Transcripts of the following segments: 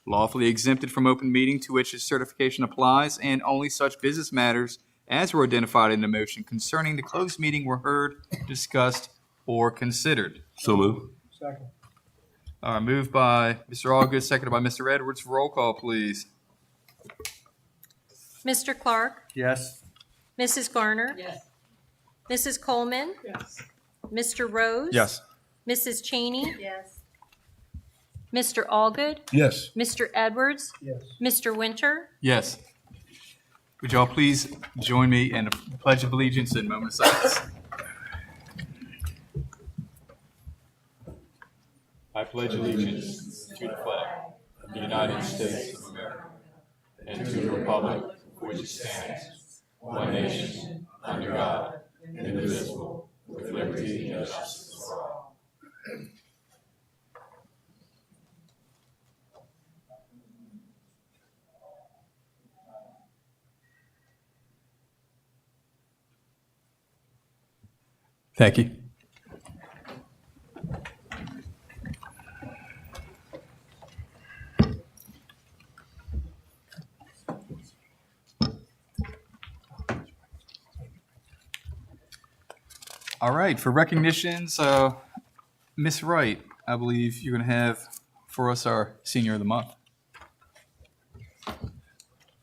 lawfully exempted from open meeting to which this certification applies, and only such business matters as were identified in the motion concerning the closed meeting were heard, discussed, or considered. So move. Second. Moved by Mr. Allgood, seconded by Mr. Edwards. Roll call, please. Mr. Clark, Yes. Mrs. Garner, Yes. Mrs. Coleman, Yes. Mr. Rose, Yes. Mrs. Cheney, Yes. Mr. Allgood, Yes. Mr. Edwards, Yes. Mr. Winter. Yes. Would y'all please join me in a pledge of allegiance and moment of silence? I pledge allegiance to the flag of the United States of America and to the republic for which it stands, one nation, under God, indivisible, with liberty and justice for all. Thank you. All right, for recognitions, Miss Wright, I believe you're going to have for us our Senior of the Month.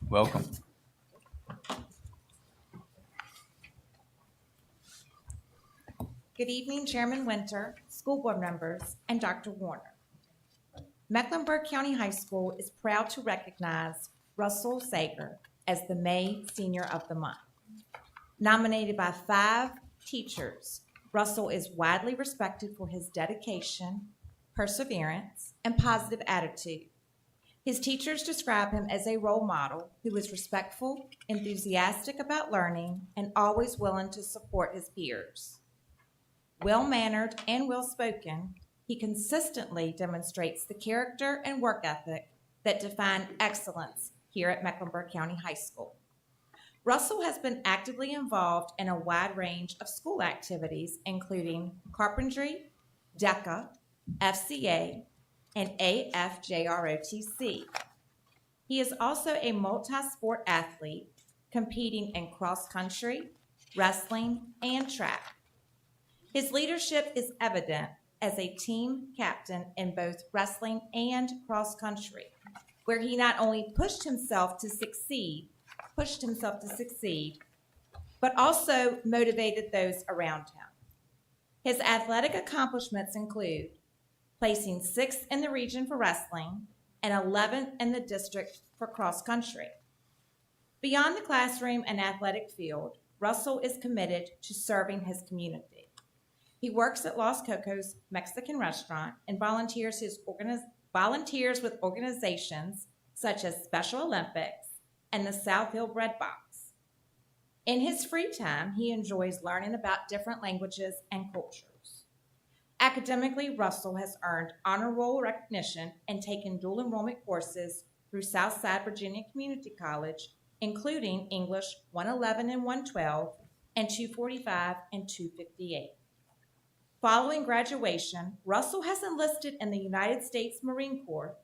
Welcome. Good evening, Chairman Winter, school board members, and Dr. Warner. Mecklenburg County High School is proud to recognize Russell Sager as the May Senior of the Month. Nominated by 5 teachers, Russell is widely respected for his dedication, perseverance, and positive attitude. His teachers describe him as a role model who is respectful, enthusiastic about learning, and always willing to support his peers. Well-mannered and well-spoken, he consistently demonstrates the character and work ethic that define excellence here at Mecklenburg County High School. Russell has been actively involved in a wide range of school activities, including carpentry, DECA, FCA, and AFJROTC. He is also a multi-sport athlete, competing in cross-country, wrestling, and track. His leadership is evident as a team captain in both wrestling and cross-country, where he not only pushed himself to succeed, but also motivated those around him. His athletic accomplishments include placing 6th in the region for wrestling and 11th in the district for cross-country. Beyond the classroom and athletic field, Russell is committed to serving his community. He works at Los Cocos Mexican restaurant and volunteers with organizations such as Special Olympics and the South Hill Bread Box. In his free time, he enjoys learning about different languages and cultures. Academically, Russell has earned honor roll recognition and taken dual enrollment courses through Southside Virginia Community College, including English 111 and 112 and 245 and 258. Following graduation, Russell has enlisted in the United States Marine Corps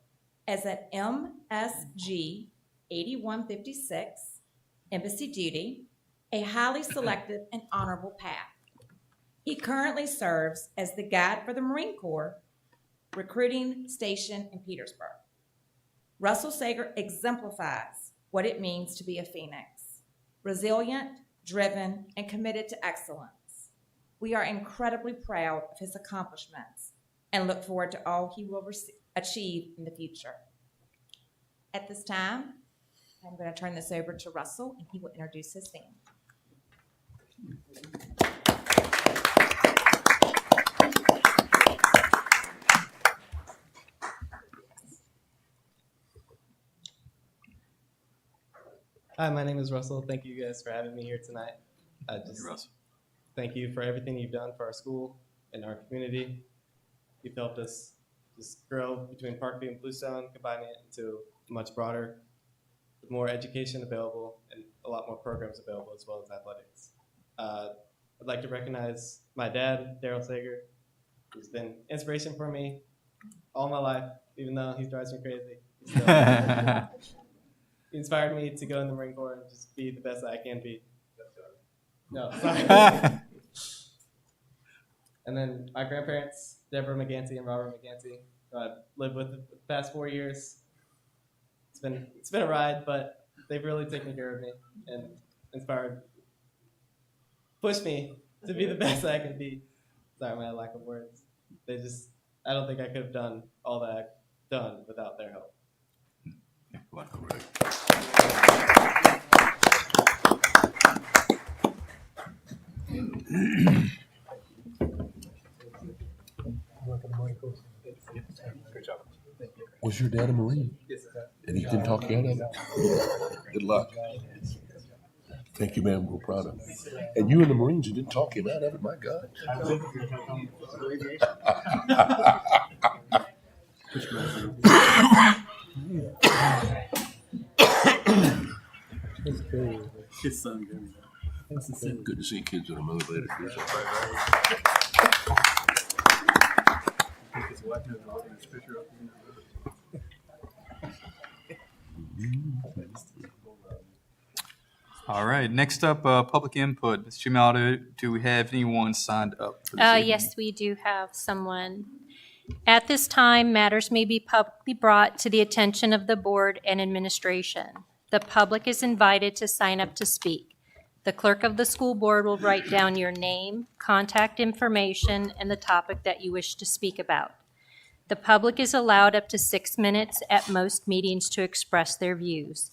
as an MSG 8156 embassy duty, a highly selective and honorable path. He currently serves as the guide for the Marine Corps recruiting station in Petersburg. Russell Sager exemplifies what it means to be a Phoenix, resilient, driven, and committed to excellence. We are incredibly proud of his accomplishments and look forward to all he will achieve in the future. At this time, I'm going to turn this over to Russell, and he will introduce his family. Hi, my name is Russell. Thank you guys for having me here tonight. Russell. Thank you for everything you've done for our school and our community. You've helped us just grow between Parkview and Bluestone, combining it into much broader, with more education available and a lot more programs available as well as athletics. I'd like to recognize my dad, Daryl Sager, who's been inspiration for me all my life, even though he drives me crazy. So, he inspired me to go in the Marine Corps and just be the best I can be. No, sorry. And then my grandparents, Deborah McGanty and Robert McGanty, who I've lived with the past 4 years. It's been a ride, but they've really taken care of me and inspired, pushed me to be the best I can be. Sorry, my lack of words. I don't think I could have done all that I've done without their help. Was your dad a Marine? Yes, sir. And he didn't talk you out of it? Good luck. Thank you, man. We're proud of you. And you and the Marines, you didn't talk him out of it? My God. His son Good to see kids that are motivated to do something. his wife has his picture up. All right, next up, public input. Mr. Chimaldo, do we have anyone signed up for this evening? Yes, we do have someone. At this time, matters may be publicly brought to the attention of the board and administration. The public is invited to sign up to speak. The clerk of the school board will write down your name, contact information, and the topic that you wish to speak about. The public is allowed up to 6 minutes at most meetings to express their views.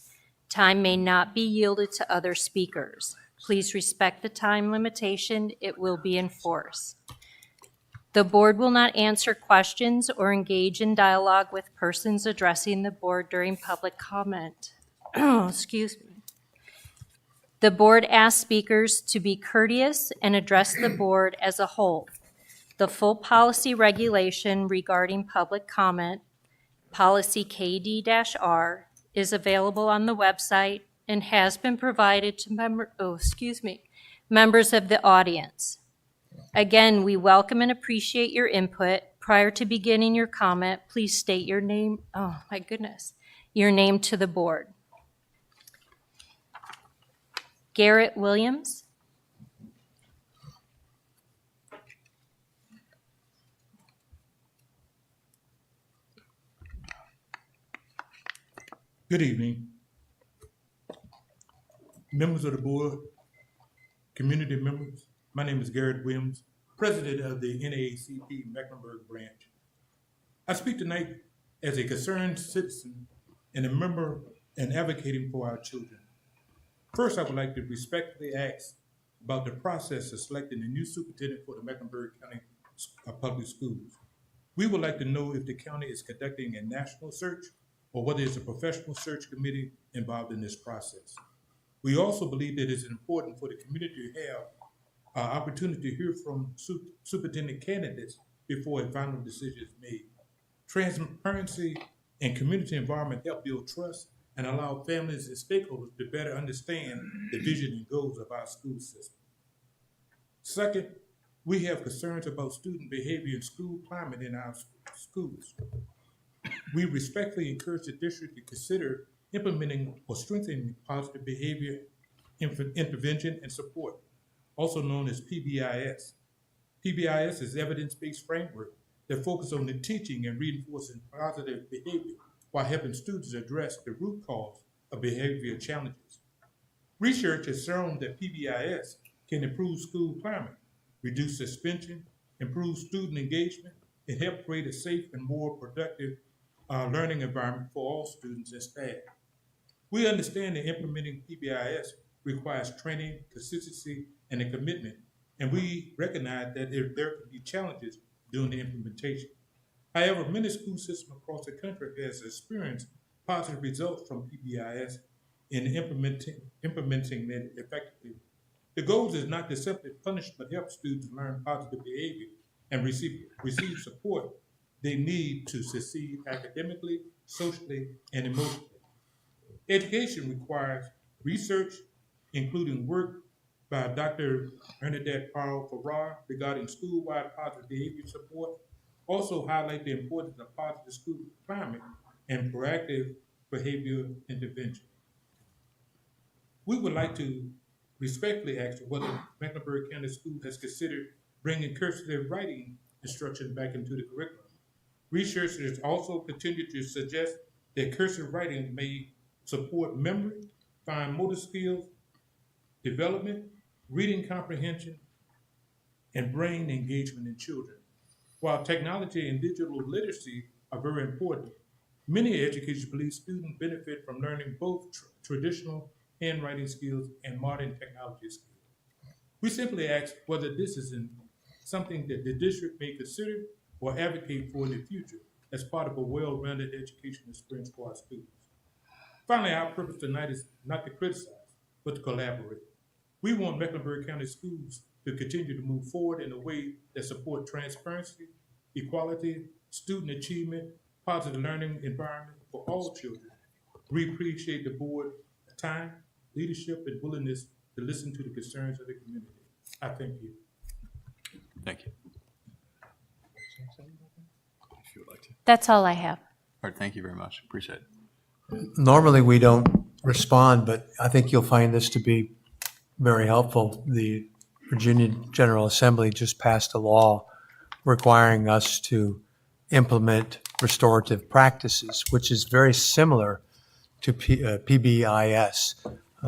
Time may not be yielded to other speakers. Please respect the time limitation. It will be enforced. The board will not answer questions or engage in dialogue with persons addressing the board during public comment. Excuse me. The board asks speakers to be courteous and address the board as a whole. The full policy regulation regarding public comment, policy KD-R, is available on the website and has been provided to members of the audience. Again, we welcome and appreciate your input. Prior to beginning your comment, please state your name, your name to the board. Garrett Williams. Good evening. Members of the board, community members, my name is Garrett Williams, president of the NAACP Mecklenburg branch. I speak tonight as a concerned citizen and a member and advocating for our children. First, I would like to respectfully ask about the process of selecting a new superintendent for the Mecklenburg County Public Schools. We would like to know if the county is conducting a national search or whether it's a professional search committee involved in this process. We also believe that it's important for the community to have an opportunity to hear from superintendent candidates before a final decision is made. Transparency and community involvement help build trust and allow families and stakeholders to better understand the vision and goals of our school system. Second, we have concerns about student behavior and school climate in our schools. We respectfully encourage the district to consider implementing or strengthening positive behavior intervention and support, also known as PBIS. PBIS is evidence-based framework that focuses on the teaching and reinforcing positive behavior while helping students address the root cause of behavior challenges. Research has shown that PBIS can improve school climate, reduce suspension, improve student engagement, and help create a safe and more productive learning environment for all students and staff. We understand that implementing PBIS requires training, consistency, and a commitment, and we recognize that there can be challenges during the implementation. However, many school systems across the country has experienced positive results from PBIS in implementing it effectively. The goal is not to simply punish, but help students learn positive behavior and receive support they need to succeed academically, socially, and emotionally. Education requires research, including work by Dr. Bernadette Powell-Farrar regarding school-wide positive behavior support, also highlight the importance of positive school climate and proactive behavior intervention. We would like to respectfully ask whether Mecklenburg County School has considered bringing cursive writing instruction back into the curriculum. Researchers also continue to suggest that cursive writing may support memory, fine motor skills, development, reading comprehension, and brain engagement in children. While technology and digital literacy are very important, many educators believe students benefit from learning both traditional handwriting skills and modern technology skills. We simply ask whether this is something that the district may consider or advocate for in the future as part of a well-rounded education experience for our students. Finally, our purpose tonight is not to criticize, but to collaborate. We want Mecklenburg County schools to continue to move forward in a way that support transparency, equality, student achievement, positive learning environment for all children. We appreciate the board's time, leadership, and willingness to listen to the concerns of the community. I thank you. Thank you. If you would like to. That's all I have. All right, thank you very much. Appreciate it. Normally, we don't respond, but I think you'll find this to be very helpful. The Virginia General Assembly just passed a law requiring us to implement restorative practices, which is very similar to PBIS.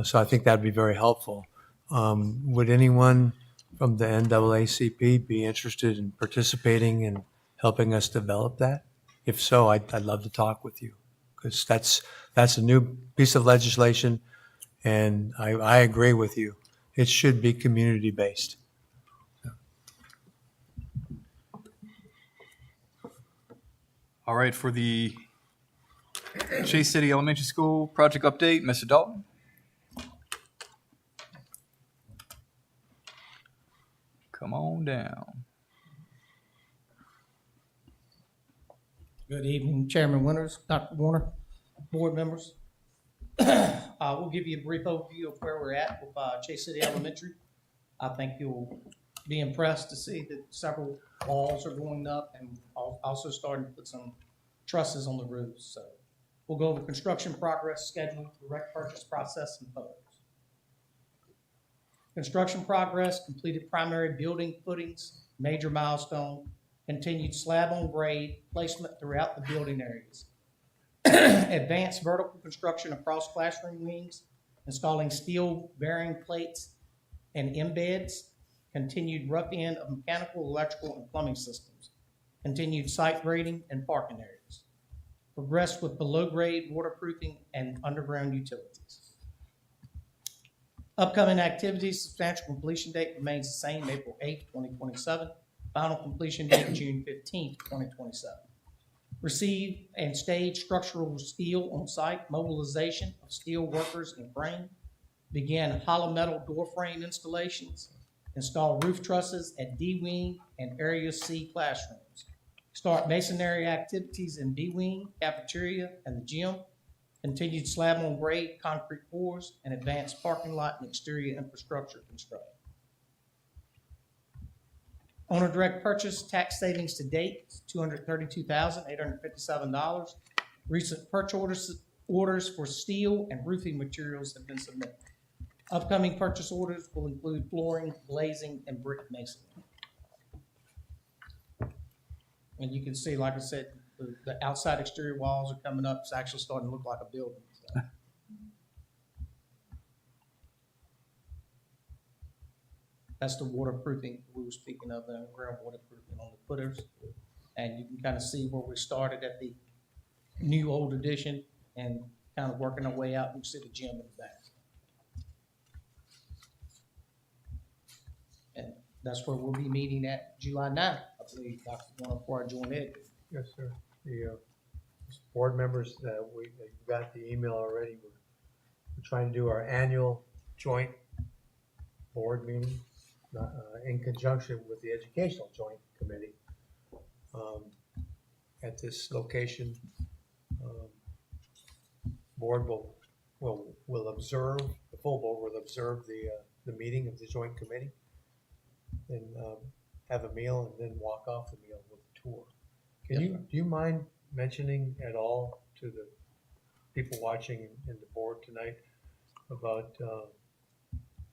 So I think that'd be very helpful. Would anyone from the NAACP be interested in participating and helping us develop that? If so, I'd love to talk with you, because that's a new piece of legislation, and I agree with you. It should be community-based. All right, for the Chase City Elementary School project update, Mr. Dalton. Come on down. Good evening, Chairman Winters, Dr. Warner, board members. We'll give you a brief overview of where we're at with Chase City Elementary. I think you'll be impressed to see that several walls are going up and also starting to put some trusses on the roofs. So we'll go over construction progress, schedule, direct purchase process, and photos. Construction progress, completed primary building footings, major milestone, continued slab on grade placement throughout the building areas. Advanced vertical construction across classroom wings, installing steel bearing plates and embeds, continued rough end of mechanical, electrical, and plumbing systems, continued site grading and parking areas, progressed with below grade waterproofing and underground utilities. Upcoming activities, substantial completion date remains the same, April 8th, 2027. Final completion date, June 15th, 2027. Receive and stage structural steel on site, mobilization of steel workers and crane. Begin hollow metal door frame installations. Install roof trusses at D Wing and Area C classrooms. Start masonry activities in B Wing, cafeteria, and the gym. Continued slab on grade concrete pours and advanced parking lot and exterior infrastructure construction. Owner direct purchase tax savings to date is $232,857. Recent purchase orders for steel and roofing materials have been submitted. Upcoming purchase orders will include flooring, glazing, and brick masonry. And you can see, like I said, the outside exterior walls are coming up. It's actually starting to look like a building. So. That's the waterproofing we were speaking of, the underground waterproofing on the footers. And you can kind of see where we started at the new old addition and kind of working our way out. You can see the gym in the back. And that's where we'll be meeting at July 9th, I believe, Dr. Warner, before I join Ed. Yes, sir. The board members, you got the email already. We're trying to do our annual joint board meeting in conjunction with the educational joint committee at this location. Board will observe, the full board will observe the meeting of the joint committee and have a meal and then walk off the meal with a tour. Do you mind mentioning at all to the people watching in the board tonight about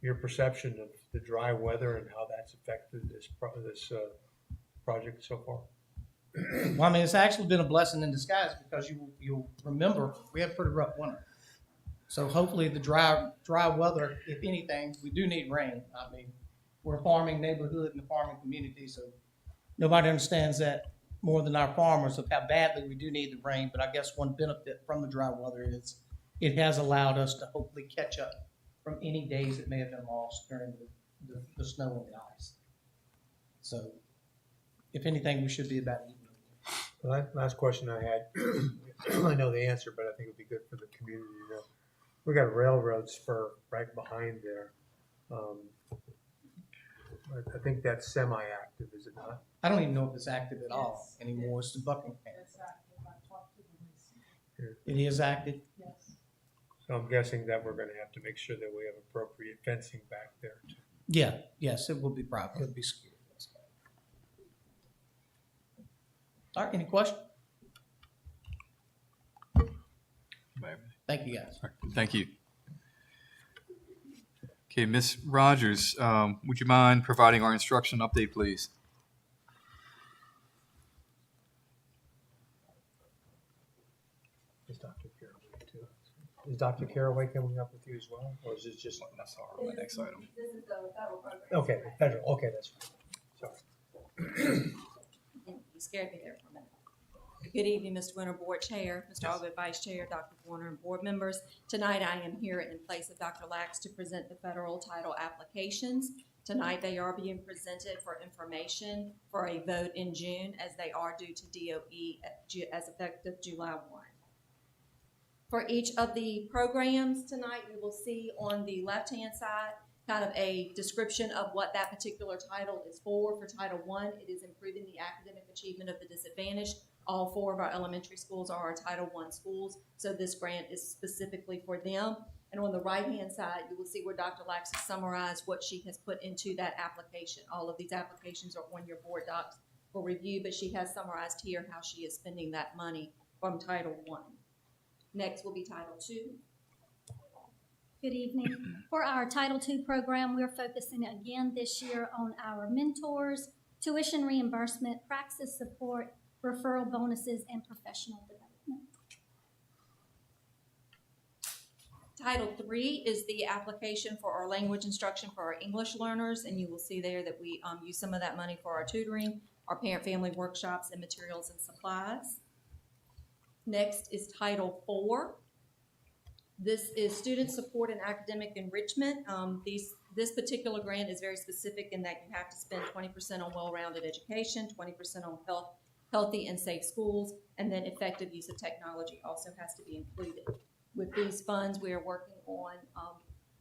your perception of the dry weather and how that's affected this project so far? Well, I mean, it's actually been a blessing in disguise because you'll remember we had a pretty rough winter. So hopefully the dry weather, if anything, we do need rain. I mean, we're a farming neighborhood and a farming community, so nobody understands that more than our farmers of how badly we do need the rain. But I guess one benefit from the dry weather is it has allowed us to hopefully catch up from any days that may have been lost during the snow and the ice. So if anything, we should be about even. The last question I had, I know the answer, but I think it would be good for the community to know. We got a railroad spur right behind there. I think that's semi-active, is it not? I don't even know if it's active at all anymore. It's the Buckingham. It is active. So I'm guessing that we're gonna have to make sure that we have appropriate fencing back there too. Yeah, yes, it will be proper. It'll be secured. All right, any questions? Thank you, guys. All right, thank you. Okay, Ms. Rogers, would you mind providing our instruction update, please? Is Dr. Caraway too? Is Dr. Caraway coming up with you as well, or is it just? That's our next item. This is the federal program. Okay, federal, okay, that's fine. Sorry. You scared me there for a minute. Good evening, Mr. Winter, Board Chair, Mr. Allgood, Vice Chair, Dr. Warner, and Board members. Tonight, I am here in place of Dr. Lax to present the federal title applications. Tonight, they are being presented for information for a vote in June, as they are due to DOE as effective July 1. For each of the programs tonight, you will see on the left-hand side kind of a description of what that particular title is for. For Title I, it is improving the academic achievement of the disadvantaged. All 4 of our elementary schools are our Title I schools, so this grant is specifically for them. And on the right-hand side, you will see where Dr. Lax has summarized what she has put into that application. All of these applications are on your board docs for review, but she has summarized here how she is spending that money from Title I. Next will be Title II. Good evening. For our Title II program, we're focusing again this year on our mentors, tuition reimbursement, praxis support, referral bonuses, and professional development. Title III is the application for our language instruction for our English learners, and you will see there that we use some of that money for our tutoring, our parent-family workshops, and materials and supplies. Next is Title IV. This is student support and academic enrichment. This particular grant is very specific in that you have to spend 20% on well-rounded education, 20% on healthy and safe schools, and then effective use of technology also has to be included. With these funds, we are working on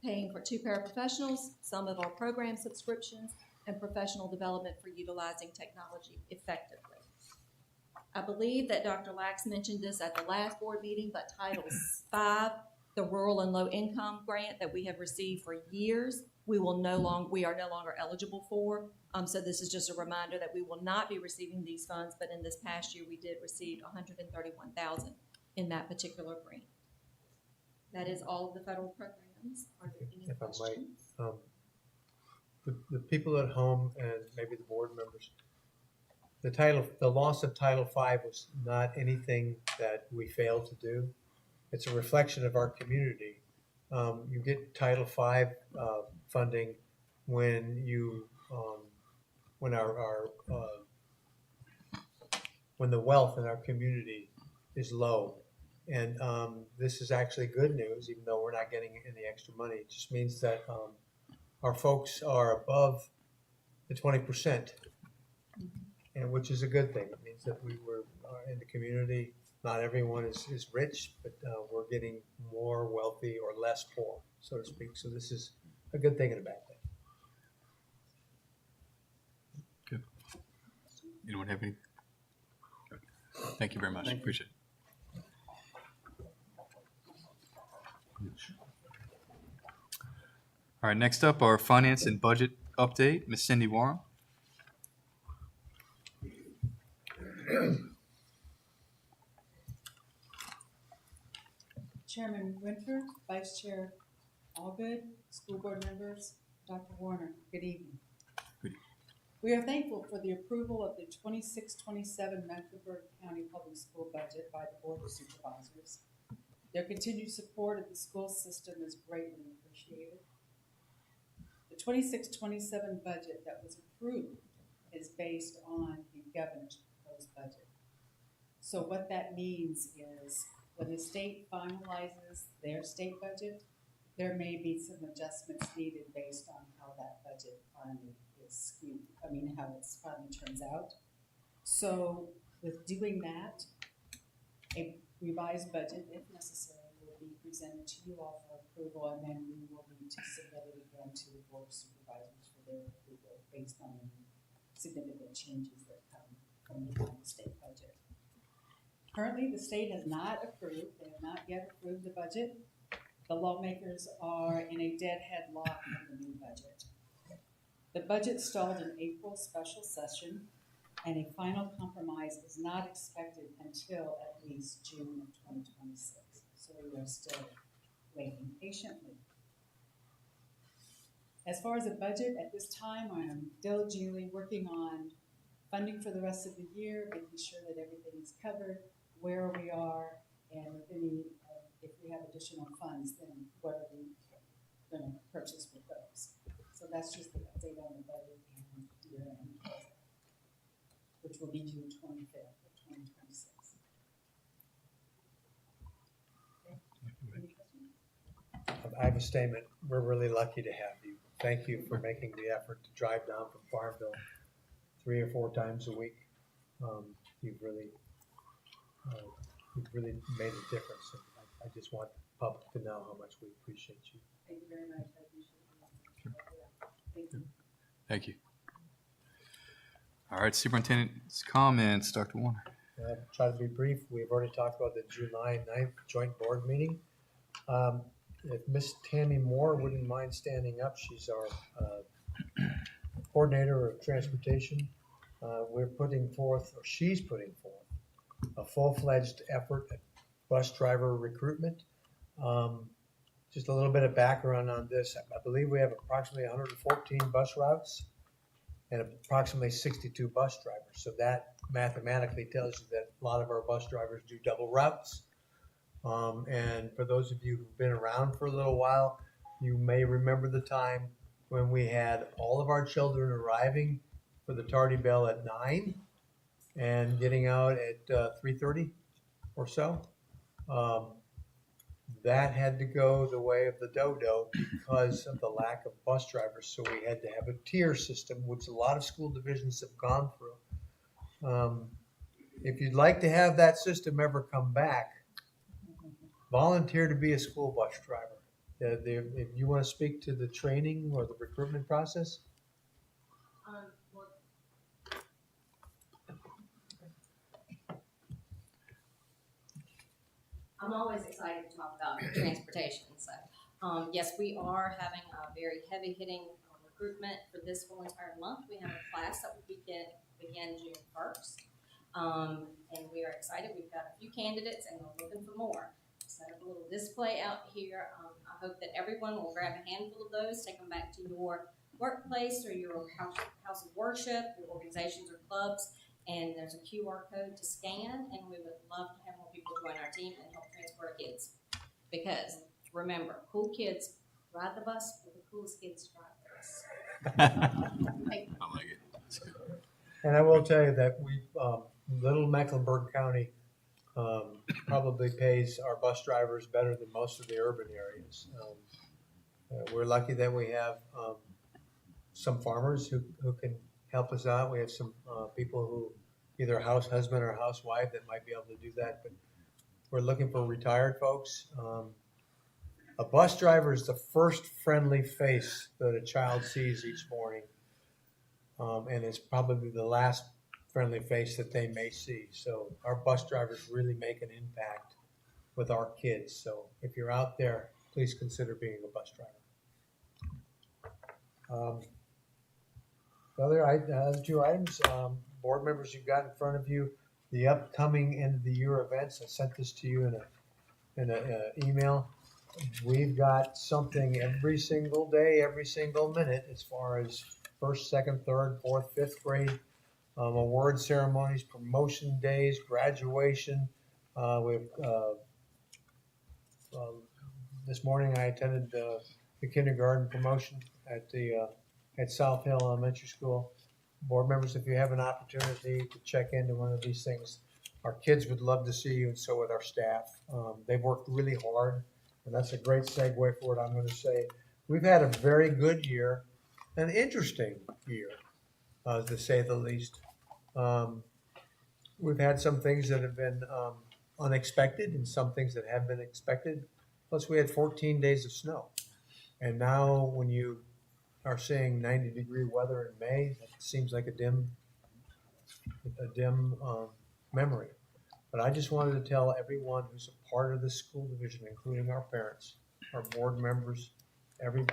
paying for 2 paraprofessionals, some of our program subscriptions, and professional development for utilizing technology effectively. I believe that Dr. Lax mentioned this at the last board meeting, but Title V, the rural and low income grant that we have received for years, we are no longer eligible for. So this is just a reminder that we will not be receiving these funds, but in this past year, we did receive $131,000 in that particular grant. That is all of the federal programs. Are there any If I questions? might, the people at home and maybe the board members, the loss of Title V was not anything that we failed to do. It's a reflection of our community. You get Title V funding when when when the wealth in our community is low. And this is actually good news, even though we're not getting any extra money. It just means that our folks are above the 20%, and which is a good thing. It means that we were in the community. Not everyone is rich, but we're getting more wealthy or less poor, so to speak. So this is a good thing and a bad thing. Good. Anyone have any? Thank you very much. Appreciate it. All right, next up, our finance and budget update, Ms. Cindy Warren. Chairman Winter, Vice Chair Allgood, school board members, Dr. Warner, good evening. Good. We are thankful for the approval of the 26-27 Mecklenburg County Public School budget by the Board of Supervisors. Their continued support of the school system is greatly appreciated. The 26-27 budget that was approved is based on the governor's proposed budget. So what that means is when the state finalizes their state budget, there may be some adjustments needed based on how that budget finally is skewed. How it finally turns out. So with doing that, a revised budget, if necessary, will be presented to you all for approval, and then we will need to submit it again to the Board of Supervisors for their approval based on any significant changes that come from the final state budget. Currently, the state has not approved, they have not yet approved the budget. The lawmakers are in a dead headlock on the new budget. The budget stalled in April special session, and a final compromise is not expected until at least June of 2026. So we are still waiting patiently. As far as the budget, at this time, I am diligently working on funding for the rest of the year, making sure that everything is covered, where we are, and if we have additional funds, then what are we going to purchase with those. So that's just the update on the budget and year-end close, which will be June 25th of 2026. Okay. Any questions? I have a statement. We're really lucky to have you. Thank you for making the effort to drive down from Farmville 3 or 4 times a week. You've really made a difference. And I just want the public to know how much we appreciate you. Thank you very much. I appreciate it. Thank you. Thank you. All right, superintendent's comments, Dr. Warner. I'll try to be brief. We've already talked about the July 9th joint board meeting. If Miss Tammy Moore wouldn't mind standing up, she's our coordinator of transportation. She's putting forth a full-fledged effort at bus driver recruitment. Just a little bit of background on this. I believe we have approximately 114 bus routes and approximately 62 bus drivers. So that mathematically tells you that a lot of our bus drivers do double routes. And for those of you who've been around for a little while, you may remember the time when we had all of our children arriving for the tardy bell at 9 and getting out at 3:30 or so. That had to go the way of the dodo because of the lack of bus drivers. So we had to have a tier system, which a lot of school divisions have gone through. If you'd like to have that system ever come back, volunteer to be a school bus driver. If you want to speak to the training or the recruitment process. I'm always excited to talk about transportation. So, yes, we are having a very heavy-hitting recruitment for this whole entire month. We have a class that will begin June 1st, and we are excited. We've got a few candidates, and we're looking for more. Set up a little display out here. I hope that everyone will grab a handful of those, take them back to your workplace or your house of worship, your organizations or clubs. And there's a QR code to scan, and we would love to have more people join our team and help transport our kids. Because remember, cool kids ride the bus, but the coolest kids drive the bus. I like it. That's good. And I will tell you that Little Mecklenburg County probably pays our bus drivers better than most of the urban areas. We're lucky that we have some farmers who can help us out. We have some people who either house husband or housewife that might be able to do that, but we're looking for retired folks. A bus driver is the first friendly face that a child sees each morning, and it's probably the last friendly face that they may see. So our bus drivers really make an impact with our kids. So if you're out there, please consider being a bus driver. Other 2 items, board members, you've got in front of you the upcoming end of the year events. I sent this to you in in an email. We've got something every single day, every single minute, as far as first, second, third, fourth, fifth grade award ceremonies, promotion days, graduation. This morning I attended the kindergarten promotion at South Hill Elementary School. Board members, if you have an opportunity to check into one of these things, our kids would love to see you, and so would our staff. They've worked really hard, and that's a great segue for what I'm going to say. We've had a very good year, an interesting year, to say the least. We've had some things that have been unexpected and some things that have been expected. Plus, we had 14 days of snow. And now when you are seeing 90-degree weather in May, it seems like a dim memory. But I just wanted to tell everyone who's a part of the school division, including our parents, our board members,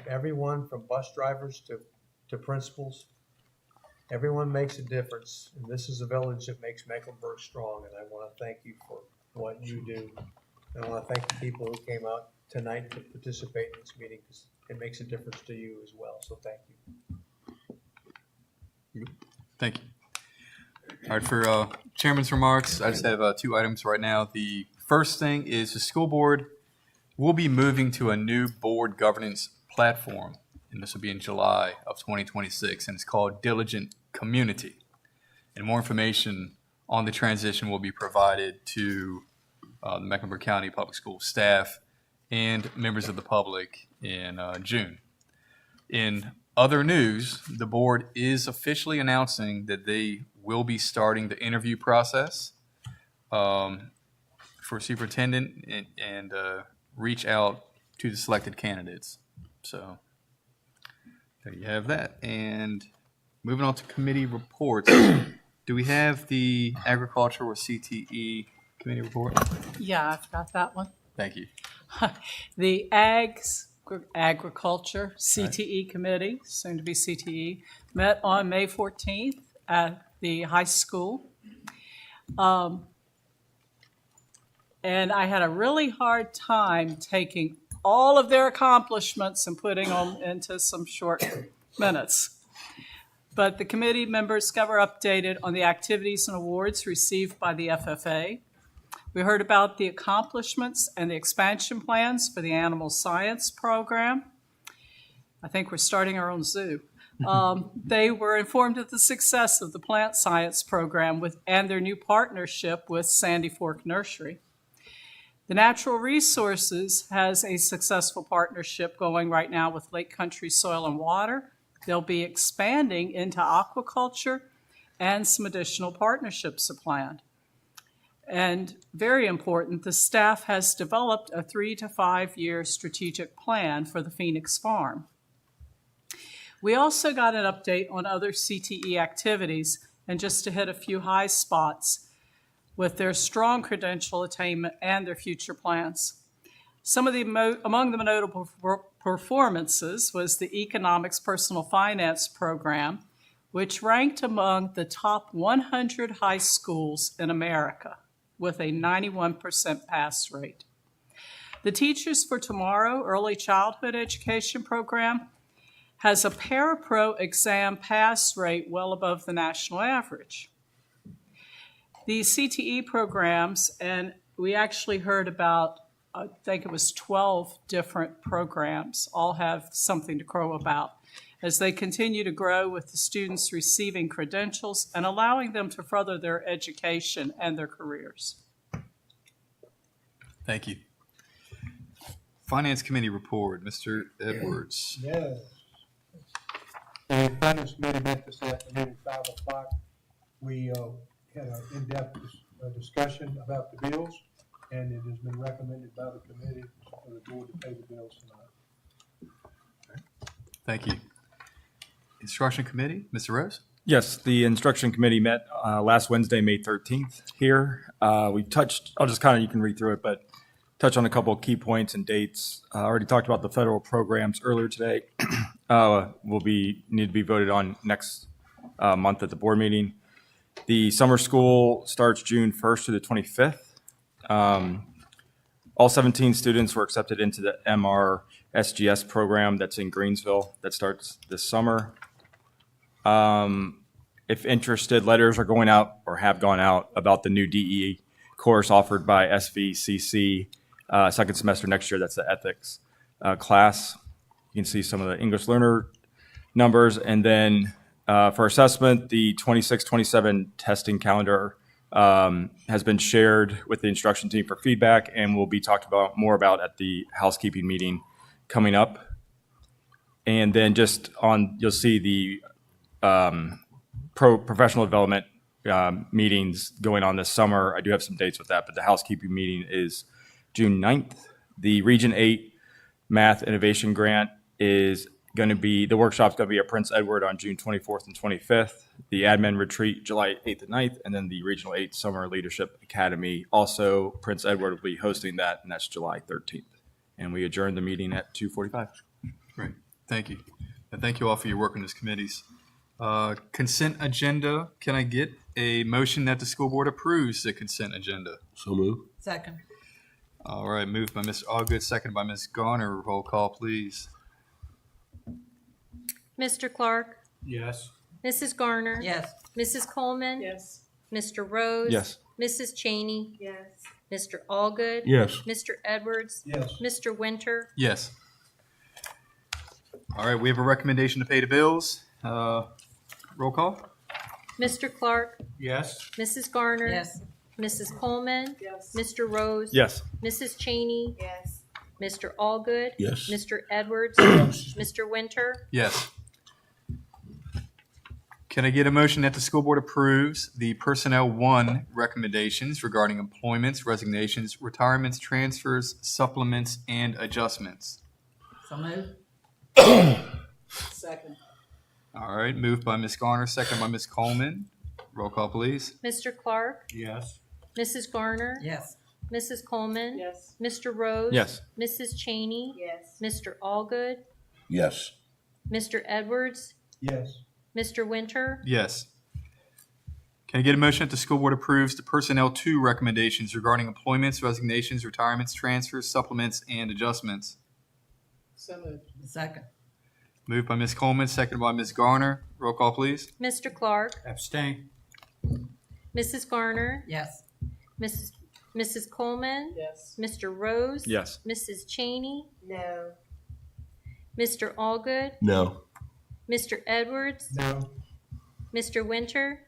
everyone from bus drivers to principals, everyone makes a difference. And this is a village that makes Mecklenburg strong. And I want to thank you for what you do. And I want to thank the people who came out tonight to participate in this meeting, because it makes a difference to you as well. So thank you. Thank you. All right, for chairman's remarks, I just have 2 items right now. The first thing is the school board will be moving to a new board governance platform, and this will be in July of 2026, and it's called Diligent Community. And more information on the transition will be provided to the Mecklenburg County Public School staff and members of the public in June. In other news, the board is officially announcing that they will be starting the interview process for superintendent and reach out to the selected candidates. So there you have that. And moving on to committee reports. Do we have the agriculture or CTE committee report? Yeah, I've got that one. Thank you. The Agriculture CTE Committee, soon to be CTE, met on May 14th at the high school. And I had a really hard time taking all of their accomplishments and putting them into some short minutes. But the committee members were updated on the activities and awards received by the FFA. We heard about the accomplishments and the expansion plans for the animal science program. I think we're starting our own zoo. They were informed of the success of the plant science program and their new partnership with Sandy Fork Nursery. The Natural Resources has a successful partnership going right now with Lake Country Soil and Water. They'll be expanding into aquaculture, and some additional partnerships are planned. And very important, the staff has developed a 3 to 5 year strategic plan for the Phoenix Farm. We also got an update on other CTE activities, and just to hit a few high spots with their strong credential attainment and their future plans. Among the notable performances was the Economics Personal Finance Program, which ranked among the top 100 high schools in America, with a 91% pass rate. The Teachers for Tomorrow Early Childhood Education Program has a Parapro exam pass rate well above the national average. These CTE programs, and we actually heard about, I think it was 12 different programs, all have something to crow about, as they continue to grow with the students receiving credentials and allowing them to further their education and their careers. Thank you. Finance Committee report, Mr. Edwards. Yes. The Finance Committee met this afternoon at 5 o'clock. We had an in-depth discussion about the bills, and it has been recommended by the committee for the board to pay the bills tonight. Thank you. Instruction Committee, Mr. Rose? Yes, the Instruction Committee met last Wednesday, May 13th here. We touched, I'll just you can read through it, but touch on a couple of key points and dates. I already talked about the federal programs earlier today. Need to be voted on next month at the board meeting. The summer school starts June 1st to the 25th. All 17 students were accepted into the MRSGS program that's in Greensville that starts this summer. If interested, letters are going out or have gone out about the new DE course offered by SVCC second semester next year. That's the ethics class. You can see some of the English learner numbers. And then for assessment, the 26-27 testing calendar has been shared with the instruction team for feedback and will be talked about more about at the housekeeping meeting coming up. And then just on, you'll see the professional development meetings going on this summer. I do have some dates with that, but the housekeeping meeting is June 9th. The Region 8 Math Innovation Grant is going to be, the workshop's going to be at Prince Edward on June 24th and 25th. The admin retreat, July 8th and 9th, and then the Regional 8 Summer Leadership Academy. Also, Prince Edward will be hosting that, and that's July 13th. And we adjourn the meeting at 2:45. Great. Thank you. And thank you all for your work on these committees. Consent agenda. Can I get a motion that the school board approves the consent agenda? So move. Second. All right, moved by Mr. Allgood, seconded by Ms. Garner. Roll call, please. Mr. Clark? Yes. Mrs. Garner? Yes. Mrs. Coleman? Yes. Mr. Rose? Yes. Mrs. Cheney? Yes. Mr. Allgood? Yes. Mr. Edwards? Yes. Mr. Winter? Yes. All right, we have a recommendation to pay the bills. Roll call? Mr. Clark? Yes. Mrs. Garner? Yes. Mrs. Coleman? Yes. Mr. Rose? Yes. Mrs. Cheney? Yes. Mr. Allgood? Yes. Mr. Edwards? Mr. Winter? Yes. Can I get a motion that the school board approves the Personnel 1 recommendations regarding employments, resignations, retirements, transfers, supplements, and adjustments? So moved. Second. All right, moved by Ms. Garner, second by Ms. Coleman. Roll call, please. Mr. Clark? Yes. Mrs. Garner? Yes. Mrs. Coleman? Yes. Mr. Rose? Yes. Mrs. Cheney? Yes. Mr. Allgood? Yes. Mr. Edwards? Yes. Mr. Winter? Yes. Can I get a motion that the school board approves the Personnel 2 recommendations regarding employments, resignations, retirements, transfers, supplements, and adjustments? So moved. Second. Moved by Ms. Coleman, seconded by Ms. Garner. Roll call, please. Mr. Clark? Abstain. Mrs. Garner? Yes. Mrs. Coleman? Yes. Mr. Rose? Yes. Mrs. Cheney? No. Mr. Allgood? No. Mr. Edwards? No. Mr. Winter?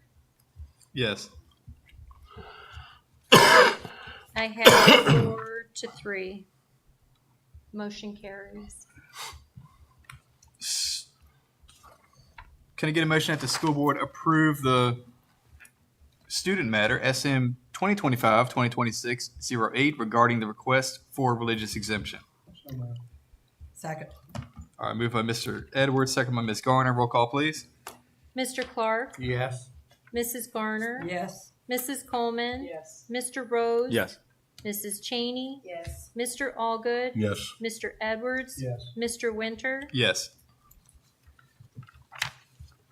Yes. I have 4-3. Motion carries. Can I get a motion that the school board approve the student matter SM 2025-2026-08 regarding the request for religious exemption? So moved. Second. All right, moved by Mr. Edwards, second by Ms. Garner. Roll call, please. Mr. Clark? Yes. Mrs. Garner? Yes. Mrs. Coleman? Yes. Mr. Rose? Yes. Mrs. Cheney? Yes. Mr. Allgood? Yes. Mr. Edwards? Yes. Mr. Winter? Yes.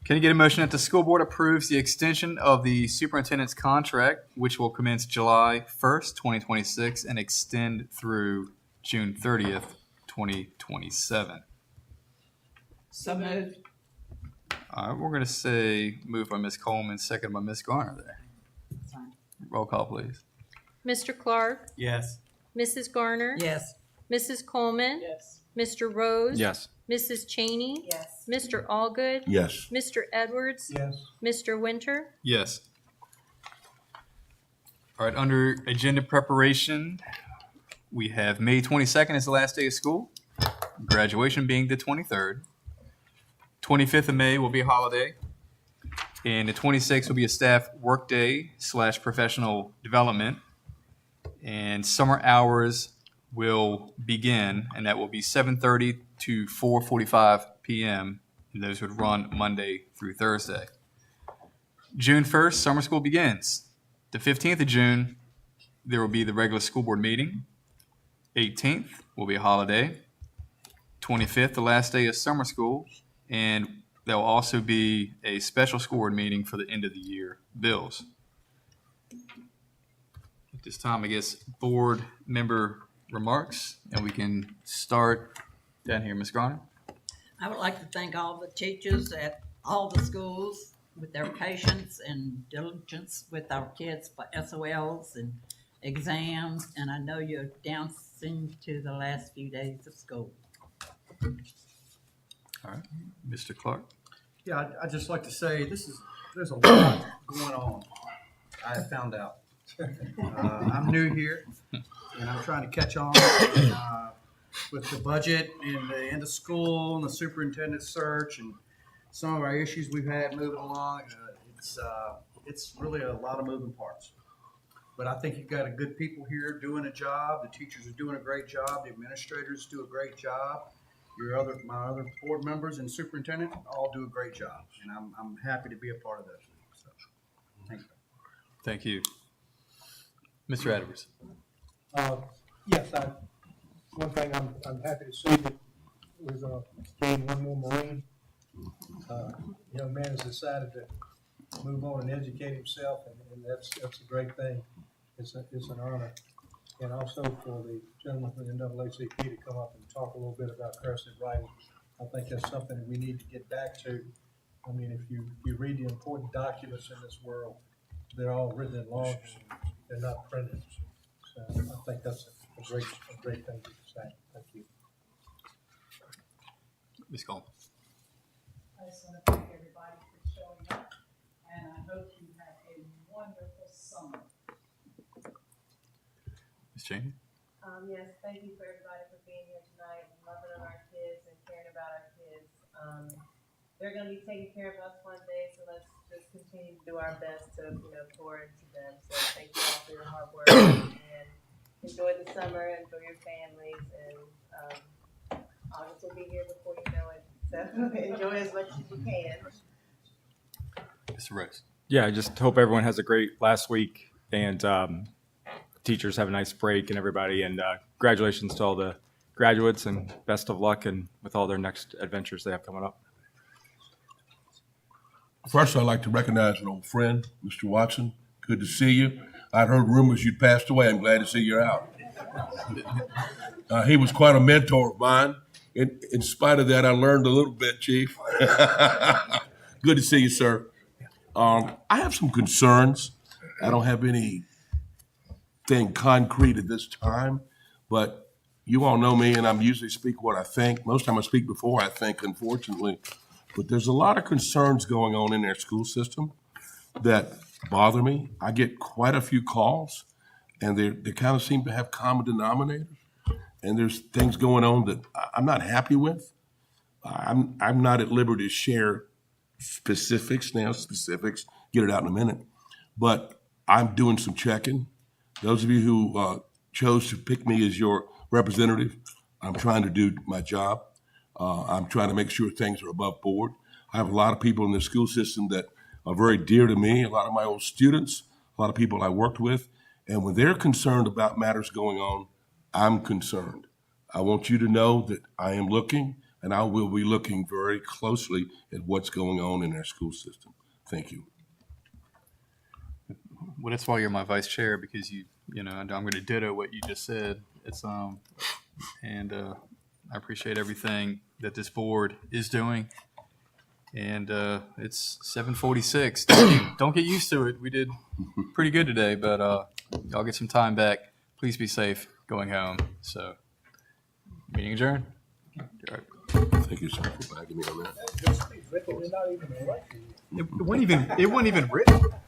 Can I get a motion that the school board approves the extension of the superintendent's contract, which will commence July 1st, 2026, and extend through June 30th, 2027? So moved. All right, we're going to say moved by Ms. Coleman, second by Ms. Garner there. Fine. Roll call, please. Mr. Clark? Yes. Mrs. Garner? Yes. Mrs. Coleman? Yes. Mr. Rose? Yes. Mrs. Cheney? Yes. Mr. Allgood? Yes. Mr. Edwards? Yes. Mr. Winter? Yes. All right, under agenda preparation, we have May 22nd is the last day of school, graduation being the 23rd. 25th of May will be a holiday, and the 26th will be a staff workday / professional development, and summer hours will begin, and that will be 7:30 to 4:45 p.m., and those would run Monday through Thursday. June 1st, summer school begins. The 15th of June, there will be the regular school board meeting. 18th will be a holiday. 25th, the last day of summer school, and there will also be a special school board meeting for the end of the year bills. At this time, I guess board member remarks, and we can start down here. Ms. Garner? I would like to thank all the teachers at all the schools with their patience and diligence with our kids for SOLs and exams, and I know you're dancing to the last few days of school. All right. Mr. Clark? Yeah, I'd just like to say there's a lot going on. I have found out. I'm new here, and I'm trying to catch on with the budget and the end of school and the superintendent search and some of our issues we've had moving along. It's really a lot of moving parts. But I think you've got a good people here doing a job. The teachers are doing a great job. The administrators do a great job. My other board members and superintendent all do a great job, and I'm happy to be a part of those. So, thank you. Thank you. Mr. Edwards? Yes, one thing I'm happy to see that we're going to gain one more Marine. Young man has decided to move on and educate himself, and that's a great thing. It's an honor. And also for the gentleman from the NAACP to come up and talk a little bit about cursive writing. I think that's something that we need to get back to. I mean, if you read the important documents in this world, they're all written in logs, they're not printed. So I think that's a great thing to say. Thank you. Ms. Coleman? I just want to thank everybody for showing up, and I hope you have a wonderful summer. Ms. Cheney? Yes, thank you for everybody for being here tonight and loving on our kids and caring about our kids. They're going to be taking care of us one day, so let's just continue to do our best to, pour into them. So thank you all for your hard work and enjoy the summer, enjoy your families, and August will be here before you know it. So enjoy as much as you can. Mr. Rose? Yeah, I just hope everyone has a great last week, and teachers have a nice break, and everybody, and congratulations to all the graduates, and best of luck and with all their next adventures they have coming up. First, I'd like to recognize an old friend, Mr. Watson. Good to see you. I'd heard rumors you'd passed away. I'm glad to see you're out. He was quite a mentor of mine. In spite of that, I learned a little bit, Chief. Good to see you, sir. I have some concerns. I don't have anything concrete at this time, but you all know me, and I usually speak what I think. Most time I speak before I think, unfortunately. But there's a lot of concerns going on in their school system that bother me. I get quite a few calls, and they kind of seem to have common denominators. And there's things going on that I'm not happy with. I'm not at liberty to share specifics, get it out in a minute. But I'm doing some checking. Those of you who chose to pick me as your representative, I'm trying to do my job. I'm trying to make sure things are above board. I have a lot of people in the school system that are very dear to me, a lot of my old students, a lot of people I worked with. And when they're concerned about matters going on, I'm concerned. I want you to know that I am looking, and I will be looking very closely at what's going on in our school system. Thank you. Well, that's why you're my vice chair, because I'm going to ditto what you just said. And I appreciate everything that this board is doing. And it's 7:46. Don't get used to it. We did pretty good today, but y'all get some time back. Please be safe going home. So, meeting adjourned. Thank you, sir, for backing me on that. It wasn't even written.